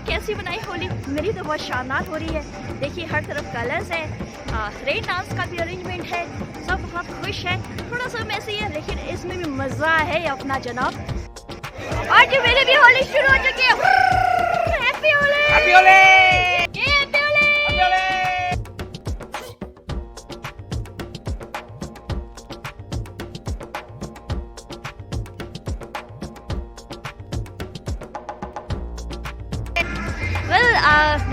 कैसी बनाई होली? मेरी तो बहुत शानदार हो रही है। देखिए हर तरफ कलर्स है, रेन डांस का भी अरेंजमेंट है, सब बहुत खुश है। थोड़ा सा मैसी है लेकिन इसमें भी मज़ा है अपना जनाब। और जो मेरे भी होली शुरू हो चुकी है। हैप्पी होली! हैप्पी होली!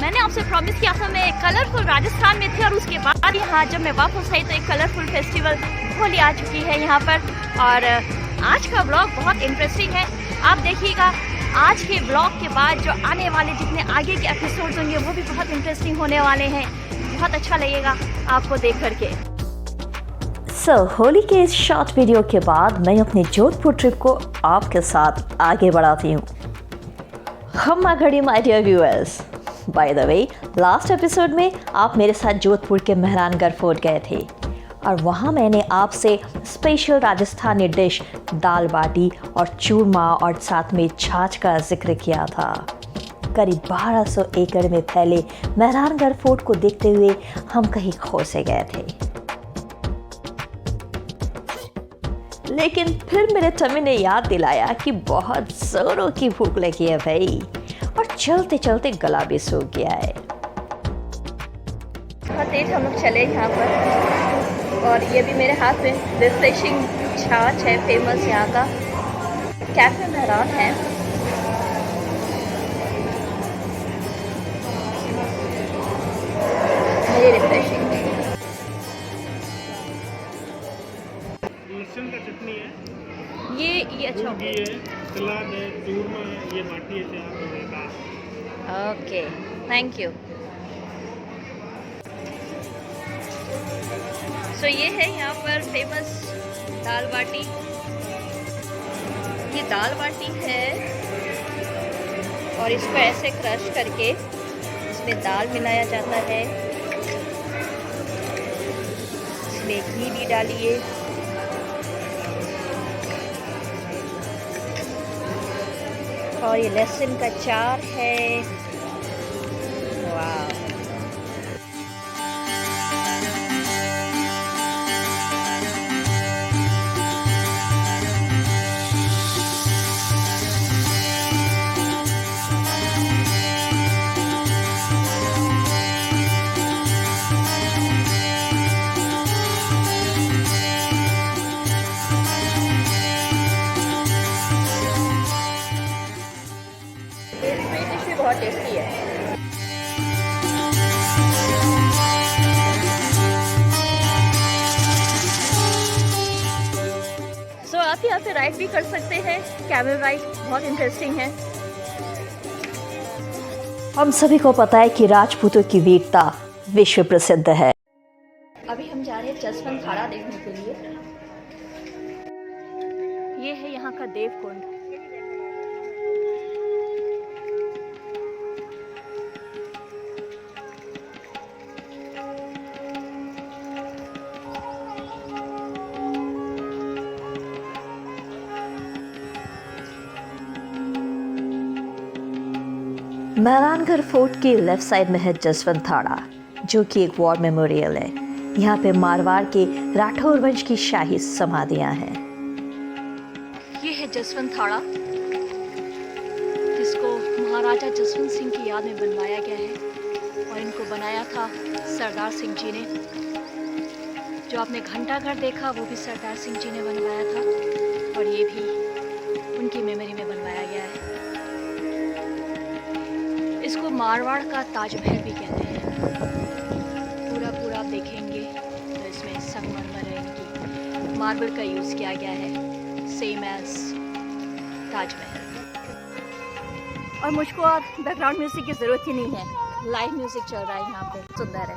मैंने आपसे प्रॉमिस किया था, मैं कलरफुल राजस्थान में थी और उसके बाद यहाँ जब मैं वापस आई तो एक कलरफुल फेस्टिवल होली आ चुकी है यहाँ पर। और आज का व्लॉग बहुत इंटरेस्टिंग है, आप देखिएगा। आज के व्लॉग के बाद जो आने वाले जितने आगे के एपिसोड्स होंगे वो भी बहुत इंटरेस्टिंग होने वाले हैं। बहुत अच्छा लगेगा आपको देख करके। होली के इस शॉर्ट वीडियो के बाद मैं अपनी जोधपुर ट्रिप को आपके साथ आगे बढ़ाती हूँ। खम्मा घड़ी my dear viewers, by the way last episode में आप मेरे साथ जोधपुर के मेहरानगढ़ फोर्ट गए थे और वहाँ मैंने आपसे स्पेशल राजस्थानी डिश दाल बाटी और चूरमा और साथ में छाछ का जिक्र किया था। करीब 1200 एकड़ में फैले मेहरानगढ़ फोर्ट को देखते हुए हम कहीं खो से गए थे, लेकिन फिर मेरे टमी ने याद दिलाया कि बहुत जोरों की भूख लगी है भाई, और चलते चलते गला भी सूख गया है। बहुत तेज हम लोग चले यहाँ पर और ये भी मेरे हाथ में रिफ्रेशिंग छाछ है, फेमस यहाँ का। कैफे मेहरान है। ये रिफ्रेशिंग लहसुन का चटनी है, ये अच्छा घी है, सलाद है, चूरमा है, ये बाटी है, ओके, थैंक यू। सो ये है यहाँ पर फेमस दाल बाटी। ये दाल बाटी है और इसको ऐसे क्रश करके इसमें दाल मिलाया जाता है, इसमें घी भी डालिए, और ये लहसुन का चार है। वाह! बहुत टेस्टी है। सो आप यहाँ पे राइड भी कर सकते हैं, कैमल राइड बहुत इंटरेस्टिंग है। हम सभी को पता है कि राजपूतों की वीरता विश्व प्रसिद्ध है। अभी हम जा रहे हैं जसवंत खाड़ा देखने के लिए। ये है यहाँ का देव कुंड। मेहरानगढ़ फोर्ट की लेफ्ट साइड में है जसवंत थाड़ा, जो कि एक वॉर मेमोरियल है। यहाँ पे मारवाड़ के राठौर वंश की शाही समाधियाँ हैं। ये है जसवंत थाड़ा, जिसको महाराजा जसवंत सिंह की याद में बनवाया गया है और इनको बनाया था सरदार सिंह जी ने। जो आपने घंटाघर देखा वो भी सरदार सिंह जी ने बनवाया था और ये भी उनकी मेमोरी में बनवाया गया है। इसको मारवाड़ का ताजमहल भी कहते हैं। पूरा आप देखेंगे तो इसमें संगमरमर है, इनकी मार्बल का यूज़ किया गया है, सेम एज ताजमहल। और मुझको अब बैकग्राउंड म्यूजिक की ज़रूरत ही नहीं है, लाइव म्यूजिक चल रहा है यहाँ पे, सुंदर है।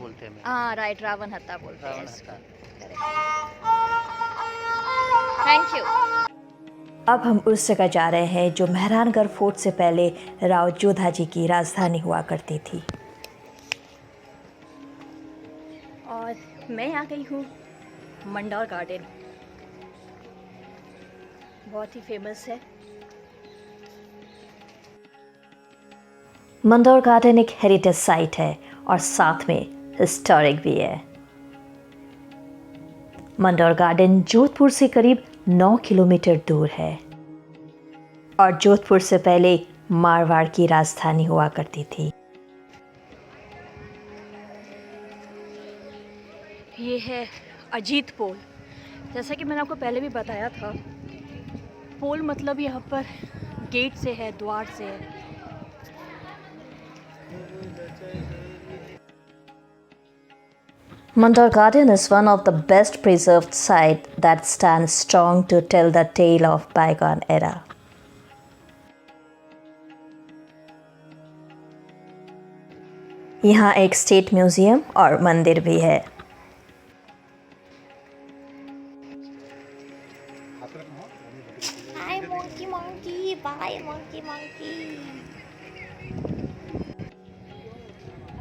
बोलते हैं हाँ राइट, रावण हत्ता बोलते हैं रावण इसको। हत्ता। Thank you. अब हम उस जगह जा रहे हैं जो मेहरानगढ़ फोर्ट से पहले राव जोधा जी की राजधानी हुआ करती थी। और मैं आ गई हूँ मंडौर गार्डन, बहुत ही फेमस है। मंदौर गार्डन एक हेरिटेज साइट है और साथ में हिस्टोरिक भी है। मंदौर गार्डन जोधपुर से करीब 9 किलोमीटर दूर है और जोधपुर से पहले मारवाड़ की राजधानी हुआ करती थी। ये है अजीत पोल। जैसा कि मैंने आपको पहले भी बताया था, पोल मतलब यहाँ पर गेट से है, द्वार से है। Mandor Garden is one of the best preserved sites that stands strong to tell the tale of bygone era. यहाँ एक स्टेट म्यूजियम और मंदिर भी है। Hi monkey monkey, bye monkey monkey।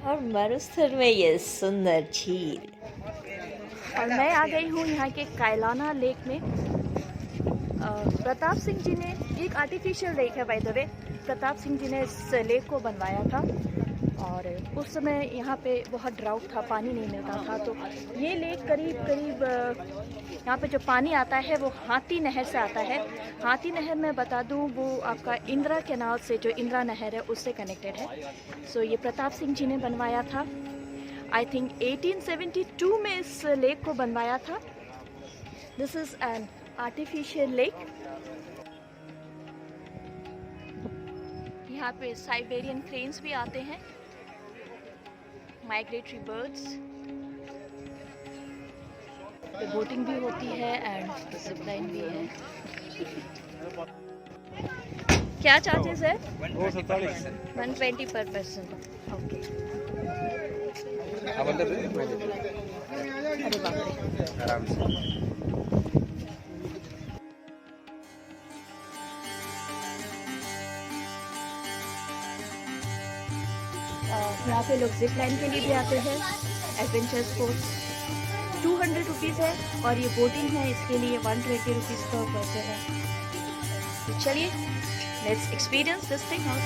और मरुस्थल में ये सुंदर झील। और मैं आ गई हूँ यहाँ के कायलाना लेक में। प्रताप सिंह जी ने, एक आर्टिफिशियल लेक है by the way, Pratap Singh ji ने इस लेक को बनवाया था। और उस समय यहाँ पे बहुत ड्राउट था, पानी नहीं मिलता था, तो ये लेक करीब यहाँ पे जो पानी आता है वो हाथी नहर से आता है। हाथी नहर मैं बता दूँ वो आपका इंदिरा कैनाल से, जो इंदिरा नहर है उससे कनेक्टेड है। सो ये प्रताप सिंह जी ने बनवाया था। आई थिंक 1872 में इस लेक को बनवाया था। This is an artificial lake. यहाँ पे साइबेरियन क्रेन्स भी आते हैं, माइग्रेटरी बर्ड्स, बोटिंग भी होती है एंड जिप लाइन भी है। क्या चार्जेस है? 120 पर पर्सन। ओके। अरे बाप रे। आराम से। यहाँ पे लोग जिप लाइन के लिए भी आते हैं, एडवेंचर स्पोर्ट्स। 200 रुपीज़ है और ये बोटिंग है, इसके लिए 120 रुपीज़ पर पर्सन है। तो चलिए let's experience this thing out.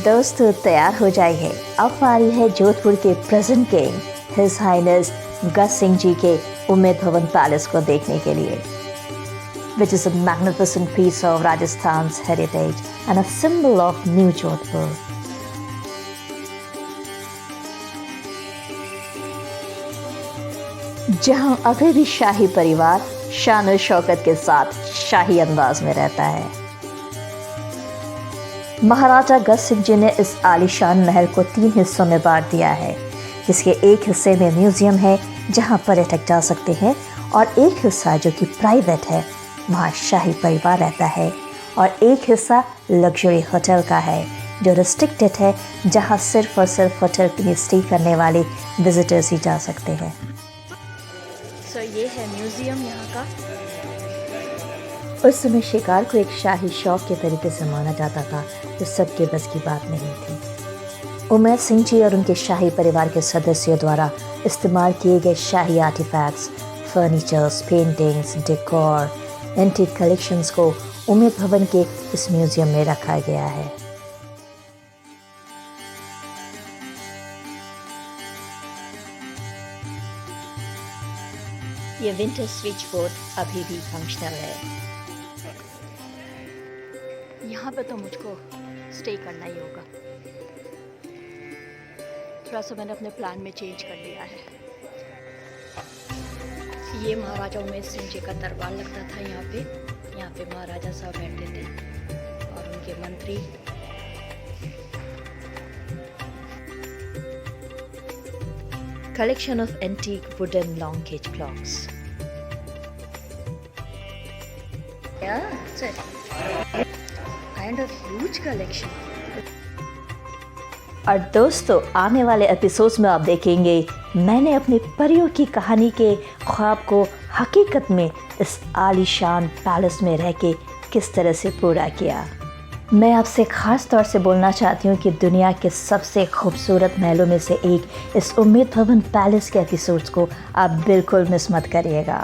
दोस्तों तैयार हो जाइए, अब बारी है जोधपुर के प्रेजेंट किंग हिज हाइनेस गज सिंह जी के उम्मेद भवन पैलेस को देखने के लिए, which is a magnificent piece of Rajasthan's heritage and a symbol of New Jodhpur. जहां अभी भी शाही परिवार शान और शौकत के साथ शाही अंदाज में रहता है। महाराजा गज सिंह जी ने इस आलीशान महल को 3 हिस्सों में बांट दिया है, जिसके एक हिस्से में म्यूजियम है जहां पर्यटक जा सकते हैं, और एक हिस्सा जो कि प्राइवेट है वहां शाही परिवार रहता है, और एक हिस्सा लग्जरी होटल का है जो रिस्ट्रिक्टेड है, जहां सिर्फ और सिर्फ होटल में स्टे करने वाले विजिटर्स ही जा सकते हैं। सो ये है म्यूजियम यहाँ का। उस समय शिकार को एक शाही शौक के तरीके से माना जाता था, जो सबके बस की बात नहीं थी। उमेद सिंह जी और उनके शाही परिवार के सदस्यों द्वारा इस्तेमाल किए गए शाही artifacts, furnitures, paintings, decor, antique collections को उमेद भवन के इस म्यूजियम में रखा गया है। ये विंटर स्विच बोर्ड अभी भी फंक्शनल है। यहाँ पे तो मुझको स्टे करना ही होगा। थोड़ा सा मैंने अपने प्लान में चेंज कर लिया है। ये महाराजा उमेश सिंह जी का दरबार लगता था यहाँ पे महाराजा साहब बैठते थे और उनके मंत्री। Collection of antique wooden long gauge clocks. Yeah, it's a kind of huge collection. और दोस्तों, आने वाले एपिसोड्स में आप देखेंगे मैंने अपनी परियों की कहानी के ख्वाब को हकीकत में इस आलीशान पैलेस में रह के किस तरह से पूरा किया। मैं आपसे ख़ास तौर से बोलना चाहती हूँ कि दुनिया के सबसे खूबसूरत महलों में से एक इस उम्मीद भवन पैलेस के एपिसोड्स को आप बिल्कुल मिस मत करिएगा।